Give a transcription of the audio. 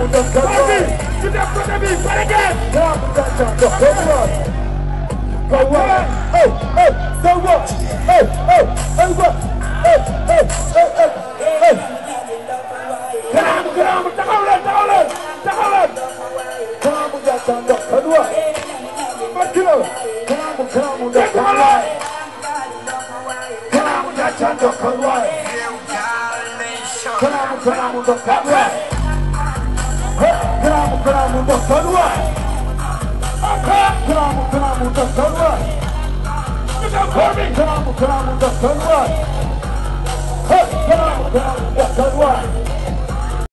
mundo keluar. Sudah Kotabi, balikan. Kamu jangan keluar. Keluar. Keluar. Keluar. Geram, takaulan. Kamu jangan keluar. Maju. Kamu jangan keluar. Kamu jangan keluar. Kamu untuk keluar. Kamu untuk keluar. Kamu untuk keluar. Kamu untuk keluar. Kamu untuk keluar.